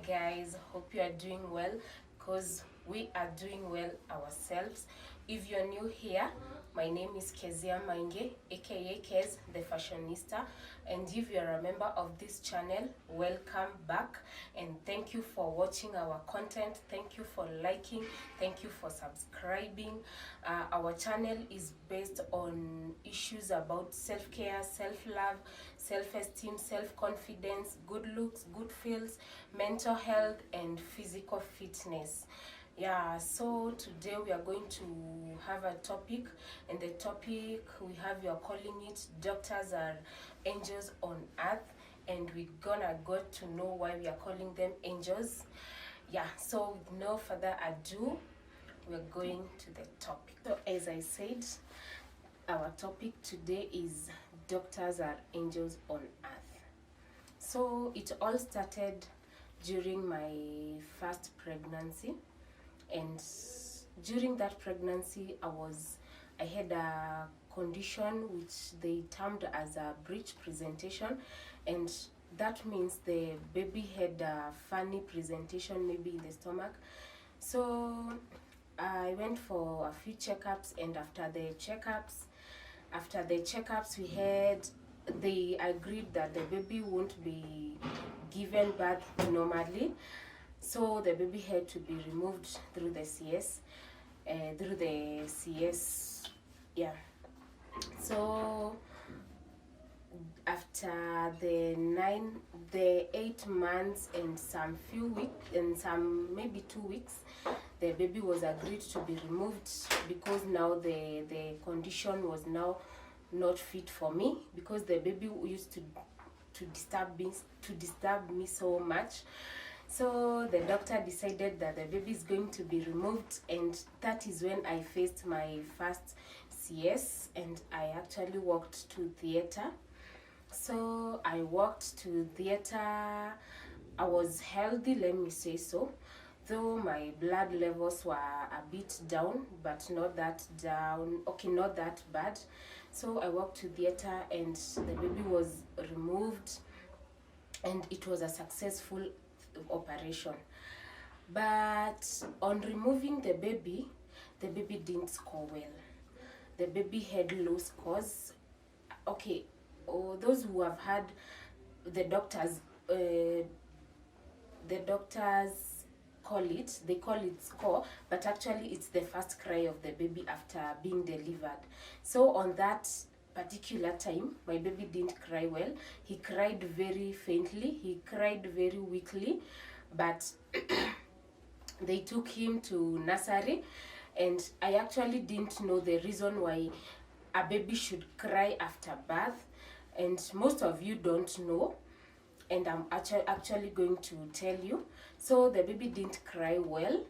guys, hope you are doing well because we are doing well ourselves. If you're new here, my name is Kezia Mange, aka Kez the Fashionista, and if you're a member of this channel, welcome back and thank you for watching our content. Thank you for liking, thank you for subscribing. Our channel is based on issues about self-care, self-love, self-esteem, self-confidence, good looks, good feels, mental health and physical fitness. Yeah, so today we are going to have a topic, and the topic we are calling it doctors are angels on earth, and we're gonna get to know why we are calling them angels. Yeah, so with no further ado, we're going to the topic. So as I said, our topic today is doctors are angels on earth. So it all started during my first pregnancy, and during that pregnancy I had a condition which they termed as a breech presentation, and that means the baby had a funny presentation, maybe in the stomach. So I went for a few checkups, and after the checkups they agreed that the baby won't be given birth normally, so the baby had to be removed through the CS. Yeah. So after the 8 months and some few weeks, and some maybe 2 weeks, the baby was agreed to be removed because now the condition was now not fit for me, because the baby used to disturb me so much. So the doctor decided that the baby is going to be removed, and that is when I faced my first CS, and I actually walked to theater. So I walked to theater. I was healthy, let me say so, though my blood levels were a bit down, but not that bad. So I walked to theater, and the baby was removed, and it was a successful operation. But on removing the baby didn't score well. The baby had low scores. Okay, those who have had the doctors they call it score, but actually it's the first cry of the baby after being delivered. So on that particular time, my baby didn't cry well. He cried very faintly, he cried very weakly, but they took him to nursery, and I actually didn't know the reason why a baby should cry after birth, and most of you don't know, and I'm actually going to tell you. So the baby didn't cry well,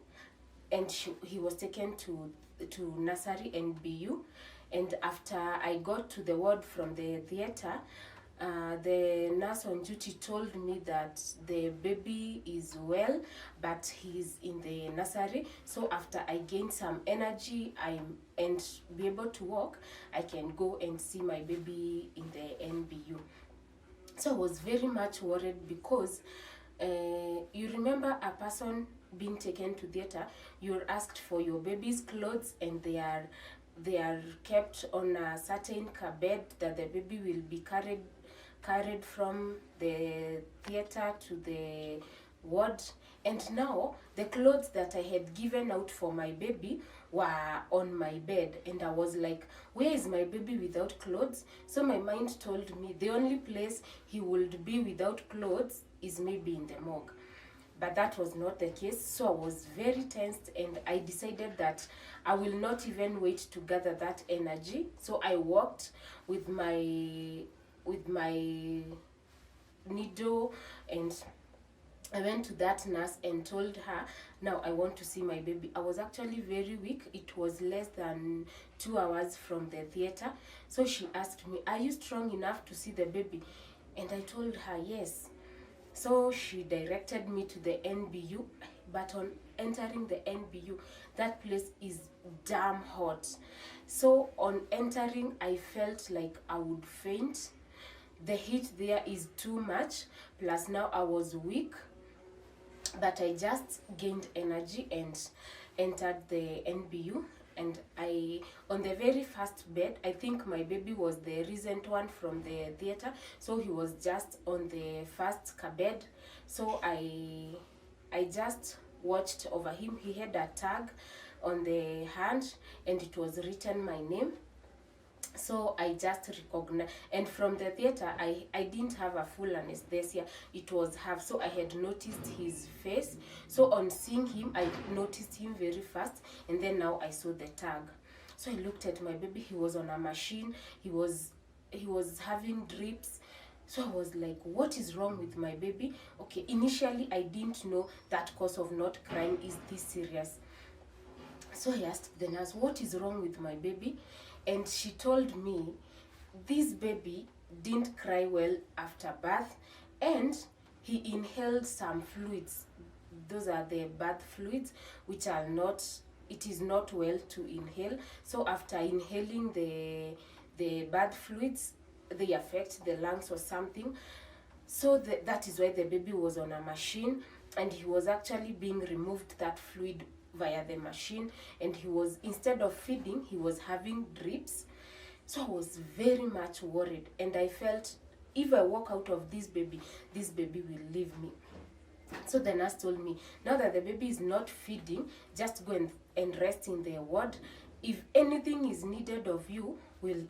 and he was taken to nursery NBU. And after I got to the ward from the theater, the nurse on duty told me that the baby is well, but he's in the nursery. So after I gain some energy and be able to walk, I can go and see my baby in the NBU. So I was very much worried because you remember a person being taken to theater, you're asked for your baby's clothes, and they are kept on a certain bed that the baby will be carried from the theater to the ward. And now the clothes that I had given out for my baby were on my bed, and I was like, where is my baby without clothes? So my mind told me the only place he would be without clothes is maybe in the morgue. But that was not the case, so I was very tensed, and I decided that I will not even wait to gather that energy. So I walked with my needle, and I went to that nurse and told her, now I want to see my baby. I was actually very weak. It was less than 2 hours from the theater. So she asked me, are you strong enough to see the baby? And I told her yes. So she directed me to the NBU, but on entering the NBU, that place is damn hot. So on entering, I felt like I would faint. The heat there is too much, plus now I was weak. But I just gained energy and entered the NBU. And on the very first bed, I think my baby was the recent one from the theater, so he was just on the first bed. So I just watched over him. He had a tag on the hand, and it was written my name. So I just recognized, and from the theater I didn't have a full anesthesia, it was half, so I had noticed his face. So on seeing him, I noticed him very fast, and then now I saw the tag. So I looked at my baby. He was on a machine, he was having drips. So I was like, what is wrong with my baby? Okay, initially I didn't know that cause of not crying is this serious. So I asked the nurse, what is wrong with my baby? And she told me this baby didn't cry well after birth, and he inhaled some fluids. Those are the birth fluids, which are not, it is not well to inhale. So after inhaling the birth fluids, they affect the lungs or something. So that is why the baby was on a machine, and he was actually being removed that fluid via the machine, and he was, instead of feeding, he was having drips. So I was very much worried, and I felt if I walk out of this baby will leave me. So the nurse told me, now that the baby is not feeding, just go and rest in the ward. If anything is needed of you, we'll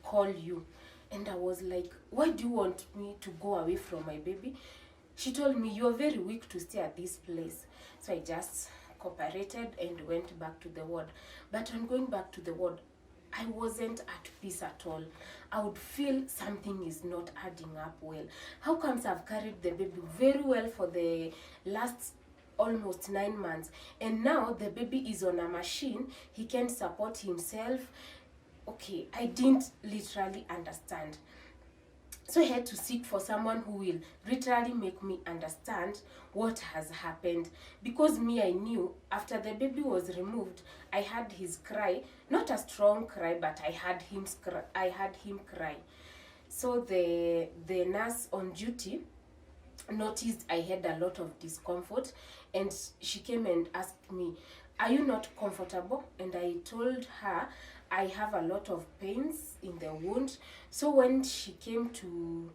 call you. And I was like, why do you want me to go away from my baby? She told me, you're very weak to stay at this place. So I just cooperated and went back to the ward. But on going back to the ward, I wasn't at peace at all. I would feel something is not adding up well. How comes I've carried the baby very well for the last almost 9 months, and now the baby is on a machine, he can't support himself? Okay, I didn't literally understand. So I had to seek for someone who will literally make me understand what has happened. Because me, I knew after the baby was removed, I had his cry, not a strong cry, but I had him cry. So the nurse on duty noticed I had a lot of discomfort, and she came and asked me, are you not comfortable? And I told her I have a lot of pains in the wound. So when she came to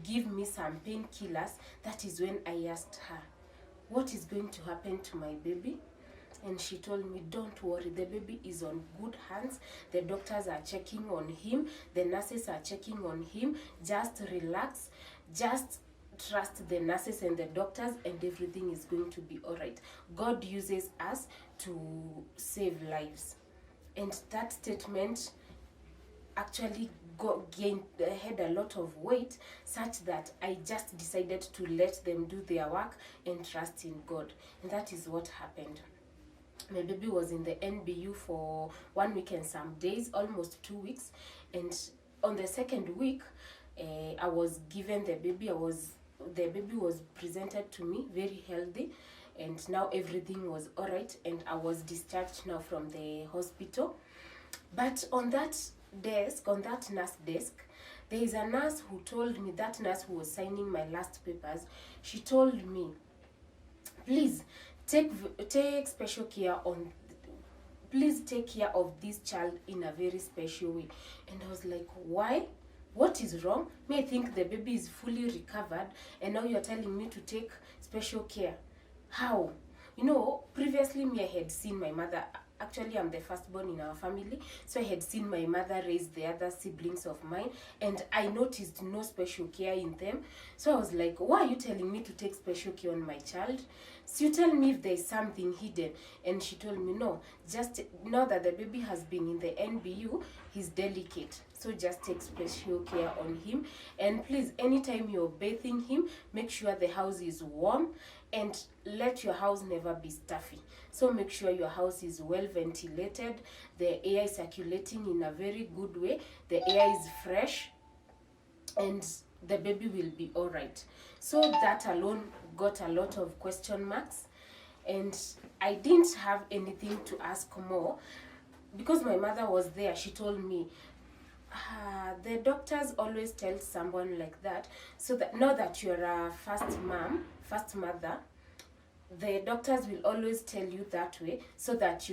give me some painkillers, that is when I asked her, what is going to happen to my baby? And she told me, don't worry, the baby is on good hands. The doctors are checking on him, the nurses are checking on him. Just relax, just trust the nurses and the doctors, and everything is going to be all right. God uses us to save lives. And that statement actually had a lot of weight, such that I just decided to let them do their work and trust in God. And that is what happened. My baby was in the NBU for 1 week and some days, almost 2 weeks. And on the second week, I was given the baby. The baby was presented to me very healthy, and now everything was all right, and I was discharged now from the hospital. But on that nurse desk, there is a nurse who told me, that nurse who was signing my last papers, she told me, please take special care on, please take care of this child in a very special way. And I was like, why? What is wrong? Me, I think the baby is fully recovered, and now you're telling me to take special care. How? You know, previously me, I had seen my mother. Actually, I'm the firstborn in our family, so I had seen my mother raise the other siblings of mine, and I noticed no special care in them. So I was like, why are you telling me to take special care on my child? So you tell me if there's something hidden. And she told me, no, just now that the baby has been in the NBU, he's delicate, so just take special care on him. And please, anytime you're bathing him, make sure the house is warm, and let your house never be stuffy. So make sure your house is well ventilated, the air is circulating in a very good way, the air is fresh, and the baby will be all right. So that alone got a lot of question marks, and I didn't have anything to ask more. Because my mother was there, she told me, the doctors always tell someone like that, so that now that you're a first mother, the doctors will always tell you that way, so that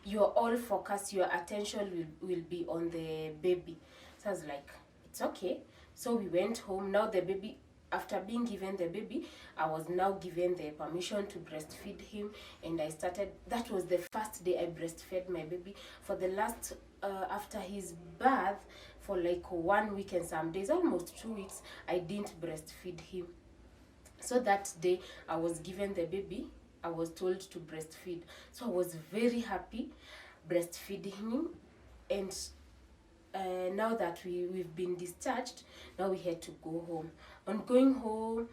your all focus, your attention will be on the baby. So I was like, it's okay. So we went home. Now the baby, after being given the baby, I was now given the permission to breastfeed him, and I started. That was the first day I breastfed my baby. For the last after his birth, for like 1 week and some days, almost 2 weeks, I didn't breastfeed him. So that day I was given the baby, I was told to breastfeed. So I was very happy breastfeeding him. And now that we've been discharged, now we had to go home. On going home,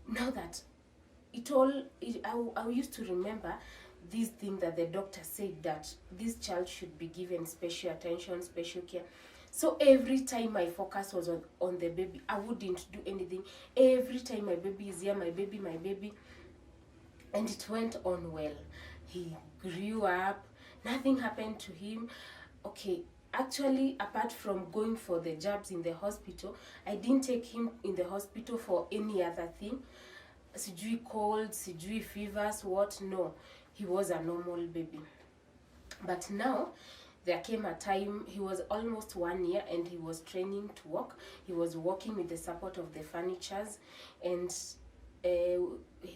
now that I used to remember this thing that the doctor said, that this child should be given special attention, special care. So every time my focus was on the baby, I wouldn't do anything. Every time my baby is here, my baby. And it went on well. He grew up. Nothing happened to him. Okay, actually, apart from going for the jabs in the hospital, I didn't take him in the hospital for any other thing. Sijui colds, sijui fevers, what? No. He was a normal baby. But now, there came a time, he was almost 1 year and he was training to walk. He was walking with the support of the furnitures, and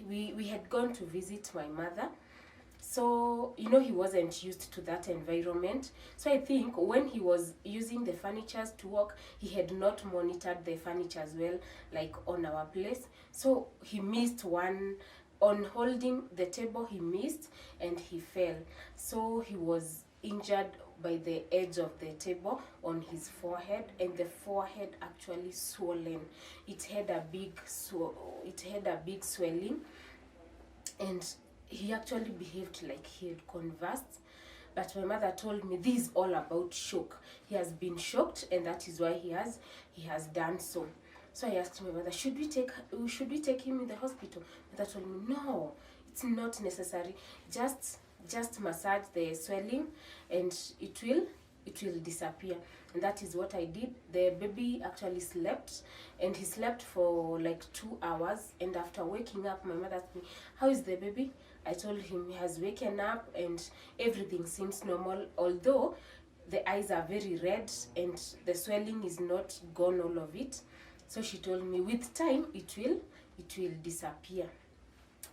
we had gone to visit my mother. So, he wasn't used to that environment. So I think when he was using the furnitures to walk, he had not monitored the furnitures well, like on our place. So he missed one. On holding the table, he missed and he fell. So he was injured by the edge of the table on his forehead, and the forehead actually swollen. It had a big swelling, and he actually behaved like he had convulsed. But my mother told me this is all about shock. He has been shocked, and that is why he has done so. So I asked my mother, should we take him in the hospital? My mother told me, no, it's not necessary. Just massage the swelling, and it will disappear. And that is what I did. The baby actually slept, and he slept for like 2 hours. And after waking up, my mother asked me, how is the baby? I told him he has waken up and everything seems normal, although the eyes are very red and the swelling is not gone, all of it. So she told me with time it will disappear.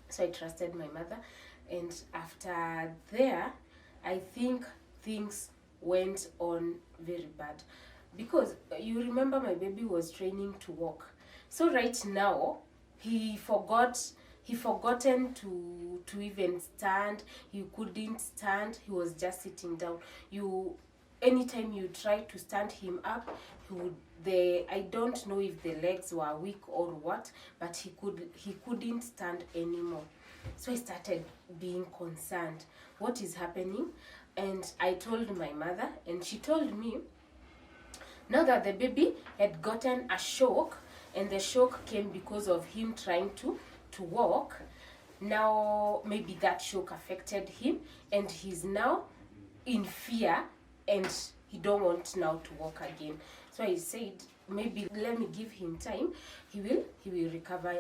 So I trusted my mother, and after there, I think things went on very bad, because you remember my baby was training to walk. So right now he forgotten to even stand. He couldn't stand. He was just sitting down. Anytime you try to stand him up, I don't know if the legs were weak or what, but he couldn't stand anymore. So I started being concerned. What is happening? And I told my mother, and she told me, now that the baby had gotten a shock, and the shock came because of him trying to walk, now maybe that shock affected him, and he's now in fear, and he don't want now to walk again. So I said, maybe let me give him time. He will recover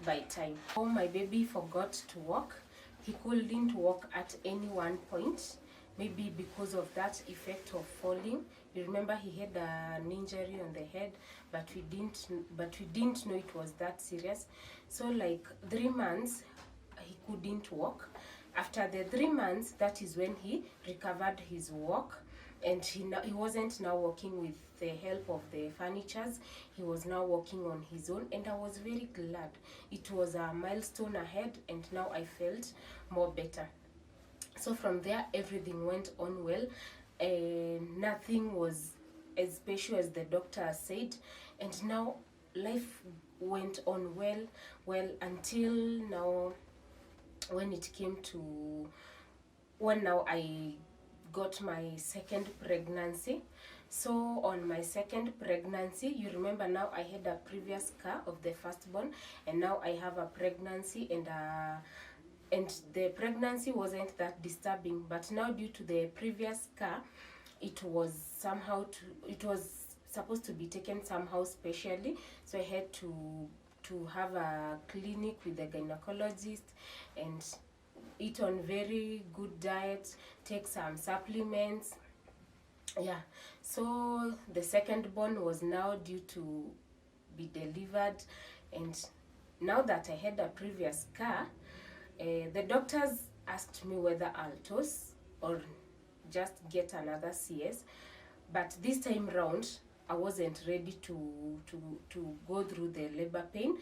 by time. Oh, my baby forgot to walk. He couldn't walk at any one point, maybe because of that effect of falling. You remember he had an injury on the head, but we didn't know it was that serious. So like 3 months he couldn't walk. After the 3 months, that is when he recovered his walk, and he wasn't now walking with the help of the furnitures. He was now walking on his own, and I was very glad. It was a milestone ahead, and now I felt more better. So from there, everything went on well, and nothing was as special as the doctor said, and now life went on well until now, when now I got my second pregnancy. So on my second pregnancy, you remember, now I had a previous scar of the firstborn, and now I have a pregnancy, and the pregnancy wasn't that disturbing, but now due to the previous scar, it was supposed to be taken somehow specially. So I had to to have a clinic with the gynecologist and eat on very good diet, take some supplements. Yeah, so the second born was now due to be delivered, and now that I had a previous scar, the doctors asked me whether I'll toss or just get another CS. But this time round, I wasn't ready to go through the labor pain.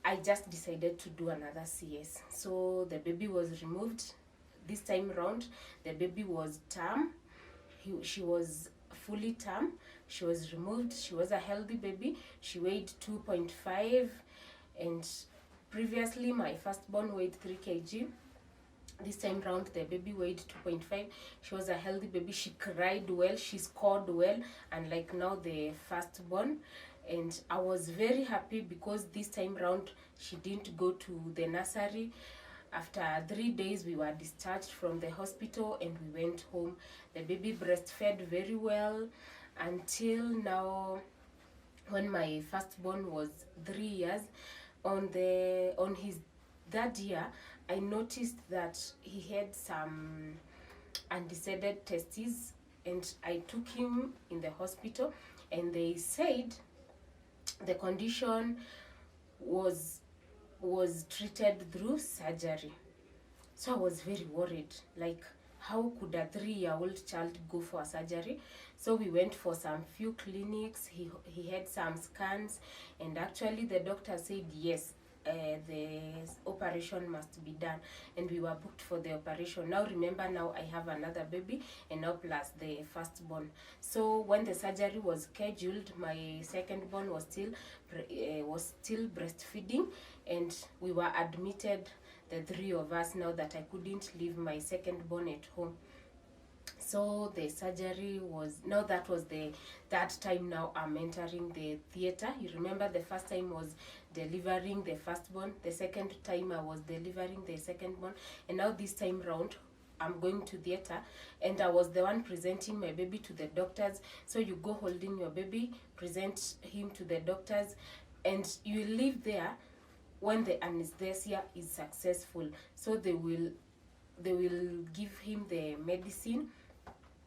I just decided to do another CS. So the baby was removed. This time round, the baby was term. She was fully term. She was removed. She was a healthy baby. She weighed 2.5, and previously my firstborn weighed 3 kg. This time round the baby weighed 2.5. She was a healthy baby. She cried well, she scored well, unlike now the firstborn. And I was very happy because this time round she didn't go to the nursery. After 3 days we were discharged from the hospital and we went home. The baby breastfed very well until now, when my firstborn was 3 years. On his third year, I noticed that he had some undecided testes, and I took him in the hospital, and they said the condition was treated through surgery. So I was very worried, like how could a 3-year-old child go for a surgery? So we went for some few clinics. He had some scans, and actually the doctor said yes, the operation must be done, and we were booked for the operation. Now remember, now I have another baby, and now plus the firstborn. So when the surgery was scheduled, my secondborn was still breastfeeding, and we were admitted, the 3 of us, now that I couldn't leave my secondborn at home. So the surgery was, now that was the third time now I'm entering the theater. You remember the first time was delivering the firstborn, the second time I was delivering the secondborn, and now this time round I'm going to theater, and I was the one presenting my baby to the doctors. So you go holding your baby, present him to the doctors, and you leave there when the anesthesia is successful. So they will give him the medicine,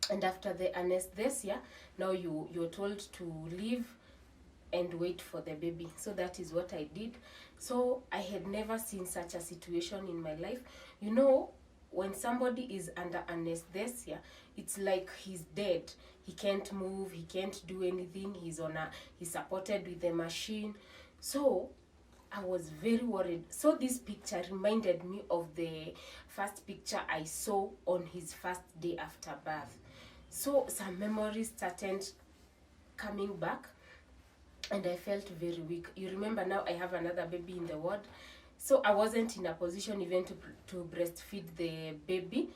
and after the anesthesia, now you're told to leave and wait for the baby. So that is what I did. So I had never seen such a situation in my life. You know, when somebody is under anesthesia, it's like he's dead. He can't move, he can't do anything. He's supported with a machine. So I was very worried. So this picture reminded me of the first picture I saw on his first day after birth. So some memories started coming back, and I felt very weak. You remember, now I have another baby in the ward. So I wasn't in a position even to breastfeed the baby.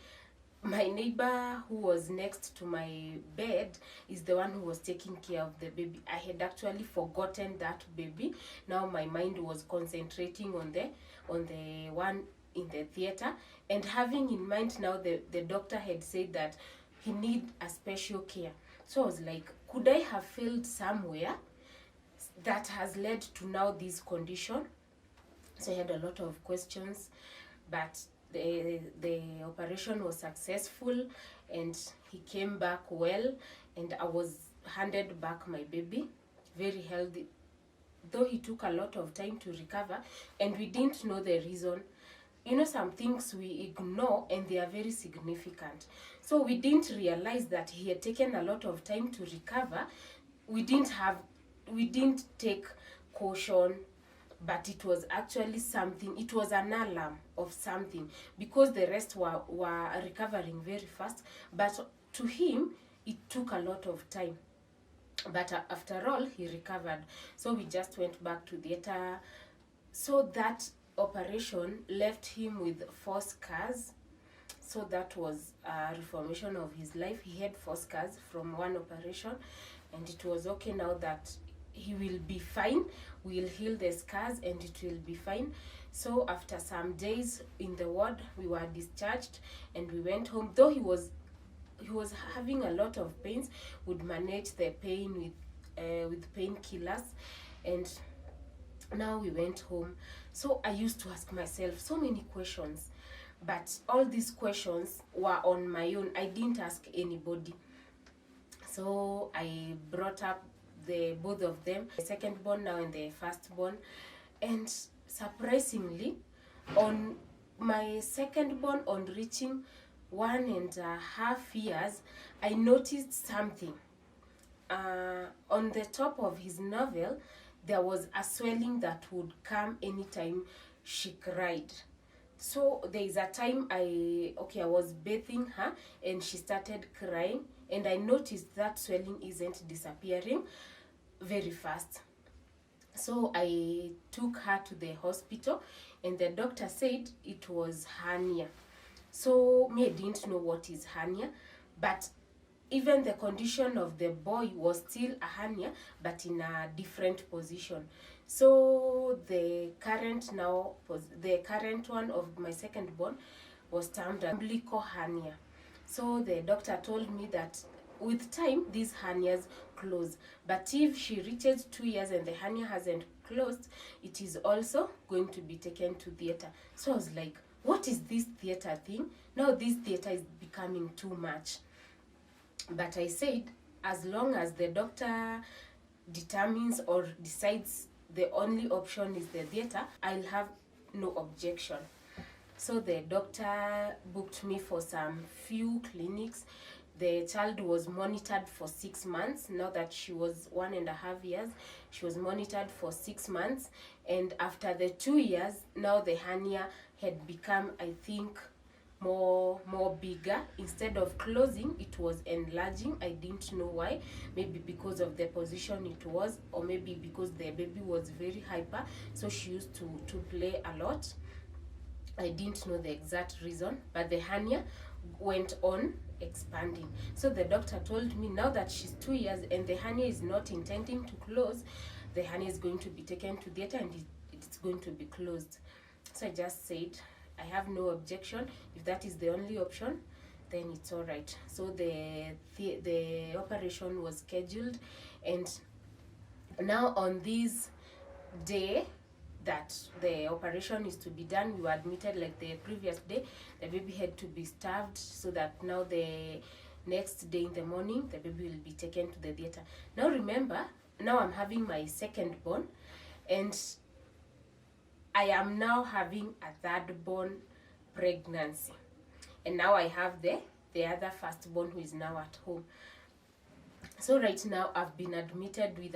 My neighbor who was next to my bed is the one who was taking care of the baby. I had actually forgotten that baby. Now my mind was concentrating on the one in the theater, and having in mind now the doctor had said that he need a special care. So I was like, could I have failed somewhere that has led to now this condition? So I had a lot of questions, but the operation was successful, and he came back well, and I was handed back my baby, very healthy, though he took a lot of time to recover, and we didn't know the reason. You know, some things we ignore and they are very significant. So we didn't realize that he had taken a lot of time to recover. We didn't take caution, but it was actually something. It was an alarm of something, because the rest were recovering very fast, but to him it took a lot of time. But after all, he recovered. So we just went back to theater. So that operation left him with 4 scars. So that was a reformation of his life. He had 4 scars from one operation, and it was okay now that he will be fine. We'll heal the scars and it will be fine. So after some days in the ward, we were discharged and we went home. Though he was having a lot of pains, would manage the pain with painkillers, and Now we went home. So I used to ask myself so many questions, but all these questions were on my own. I didn't ask anybody. So I brought up the both of them, the second born now and the first born. And surprisingly, on my second born, on reaching 1.5 years, I noticed something. On the top of his navel, there was a swelling that would come anytime she cried. So there is a time I was bathing her and she started crying, and I noticed that swelling isn't disappearing very fast. So I took her to the hospital, and the doctor said it was hernia. So me, I didn't know what is hernia, but even the condition of the boy was still a hernia, but in a different position. So the current one of my second born was termed umbilical hernia. So the doctor told me that with time these hernias close, but if she reaches 2 years and the hernia hasn't closed, it is also going to be taken to theater. So I was like, what is this theater thing? Now this theater is becoming too much. But I said, as long as the doctor determines or decides the only option is the theater, I'll have no objection. So the doctor booked me for some few clinics. The child was monitored for 6 months. Now that she was 1.5 years, she was monitored for 6 months. And after the 2 years, now the hernia had become, I think, more bigger. Instead of closing, it was enlarging. I didn't know why. Maybe because of the position it was, or maybe because the baby was very hyper, so she used to play a lot. I didn't know the exact reason, but the hernia went on expanding. So the doctor told me, now that she's 2 years and the hernia is not intending to close, the hernia is going to be taken to theater and it's going to be closed. So I just said, I have no objection. If that is the only option, then it's all right. So the operation was scheduled, and now on this day that the operation is to be done, we were admitted like the previous day. The baby had to be starved, so that now the next day in the morning, the baby will be taken to the theater. Now remember, now I'm having my second born, and I am now having a third born pregnancy. And now I have the other firstborn who is now at home. So right now I've been admitted with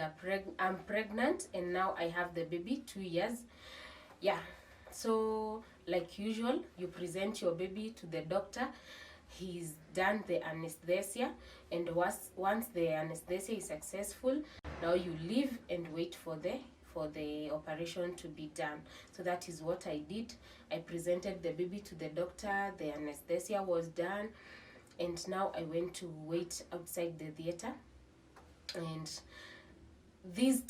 I'm pregnant, and now I have the baby, 2 years. Yeah. So like usual, you present your baby to the doctor. He's done the anesthesia, and once the anesthesia is successful, now you leave and wait for the operation to be done. So that is what I did. I presented the baby to the doctor, the anesthesia was done, and now I went to wait outside the theater. And this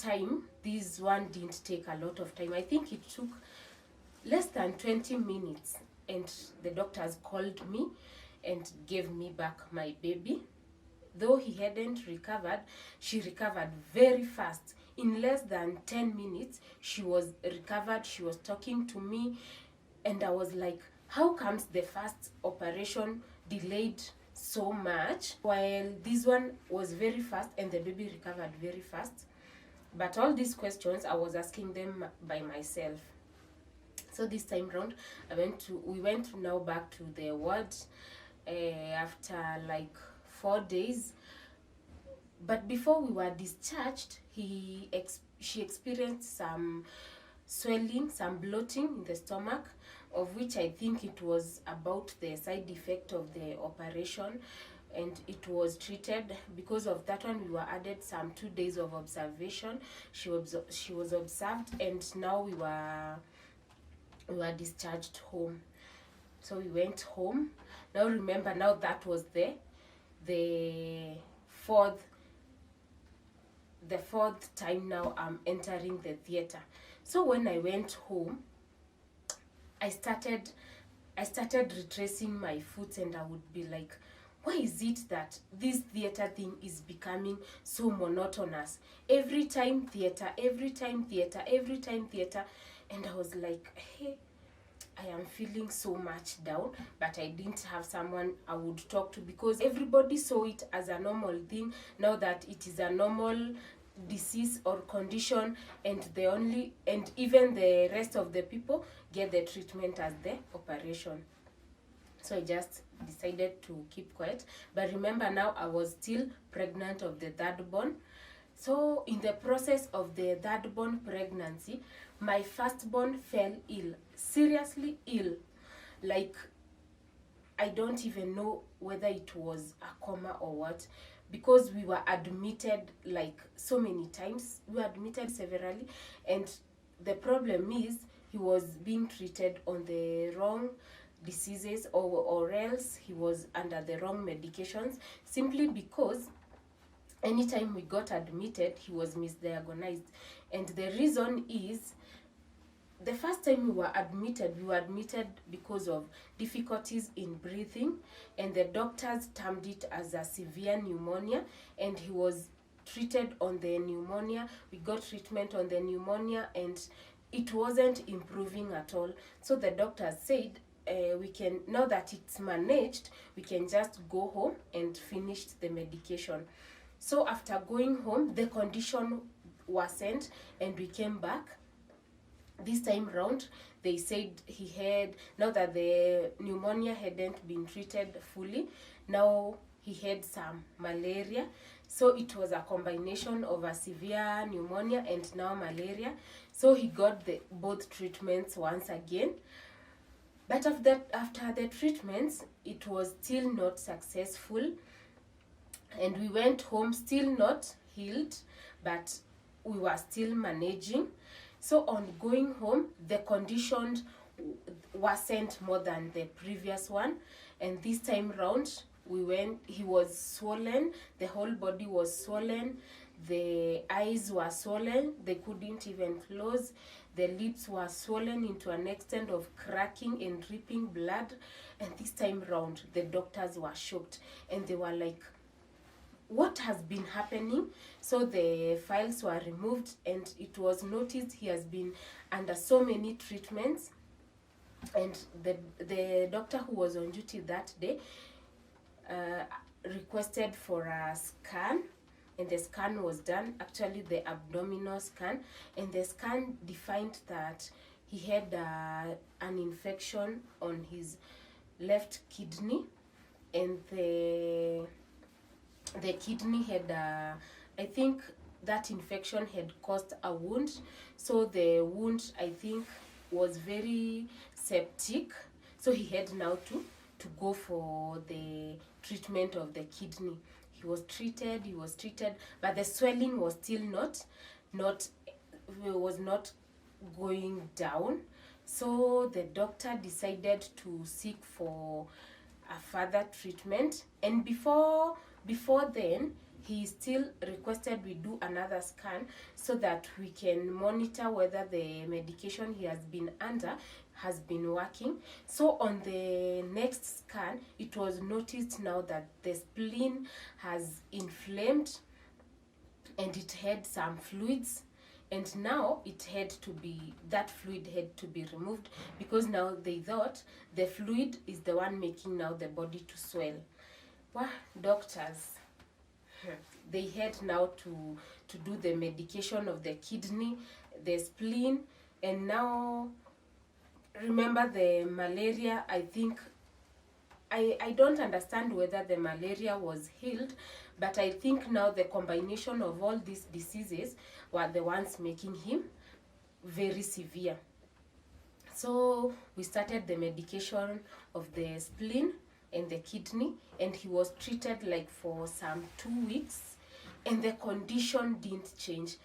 one didn't take a lot of time. I think it took less than 20 minutes, and the doctors called me and gave me back my baby. Though he hadn't recovered, she recovered very fast. In less than 10 minutes, she was recovered. She was talking to me, and I was like, how comes the first operation delayed so much, while this one was very fast and the baby recovered very fast? But all these questions, I was asking them by myself. So this time round, we went now back to the ward after like 4 days. But before we were discharged, she experienced some swelling, some bloating in the stomach, of which I think it was about the side effect of the operation, and it was treated. Because of that one, we were added some 2 days of observation. She was observed, and now we were discharged home. So we went home. Now remember, now that was the fourth time now I'm entering the theater. So when I went home, I started retracing my foot, and I would be like, why is it that this theater thing is becoming so monotonous? Every time theater, every time theater, every time theater. And I was like, hey, I am feeling so much down, but I didn't have someone I would talk to, because everybody saw it as a normal thing, now that it is a normal disease or condition, and even the rest of the people get the treatment as the operation. So I just decided to keep quiet. But remember, now I was still pregnant of the third born. So in the process of the third born pregnancy, my firstborn fell ill, seriously ill. Like, I don't even know whether it was a coma or what, because we were admitted like so many times. We were admitted severally, and the problem is he was being treated on the wrong diseases, or else he was under the wrong medications, simply because anytime we got admitted, he was misdiagnosed. And the reason is, the first time we were admitted because of difficulties in breathing, and the doctors termed it as a severe pneumonia, and he was treated on the pneumonia. We got treatment on the pneumonia, and it wasn't improving at all. So the doctors said, we can, now that it's managed, we can just go home and finish the medication. So after going home, the condition worsened, and we came back. This time round, they said he had, now that the pneumonia hadn't been treated fully, now he had some malaria. So it was a combination of a severe pneumonia and now malaria. So he got both treatments once again. But after the treatments, it was still not successful. And we went home still not healed, but we were still managing. So on going home, the condition worsened more than the previous one. And this time round, he was swollen, the whole body was swollen, the eyes were swollen, they couldn't even close, the lips were swollen into an extent of cracking and dripping blood. And this time round, the doctors were shocked, and they were like, what has been happening? So the files were removed, and it was noticed he has been under so many treatments. And the doctor who was on duty that day requested for a scan, and the scan was done, actually the abdominal scan, and the scan defined that he had an infection on his left kidney, and the kidney had I think that infection had caused a wound. So the wound, I think, was very septic, so he had now to go for the treatment of the kidney. He was treated, but the swelling was still not going down. So the doctor decided to seek for a further treatment, and before then, he still requested we do another scan, so that we can monitor whether the medication he has been under has been working. So on the next scan, it was noticed now that the spleen has inflamed, and it had some fluids, and now that fluid had to be removed, because now they thought the fluid is the one making now the body to swell. Well, doctors, they had now to do the medication of the kidney, the spleen, and now, remember the malaria, I think, I don't understand whether the malaria was healed, but I think now the combination of all these diseases were the ones making him very severe. So we started the medication of the spleen and the kidney, and he was treated like for some 2 weeks, and the condition didn't change.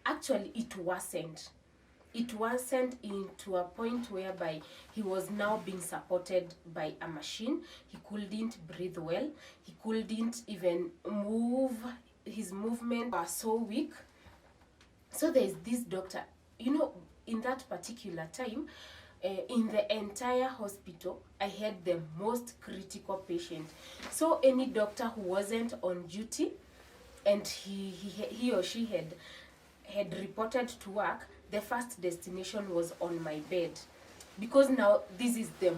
Actually, it worsened. It worsened into a point whereby he was now being supported by a machine. He couldn't breathe well. He couldn't even move. His movements were so weak. So there's this doctor, in that particular time, in the entire hospital, I had the most critical patient. So any doctor who wasn't on duty and he or she had reported to work, the first destination was on my bed, because now this is the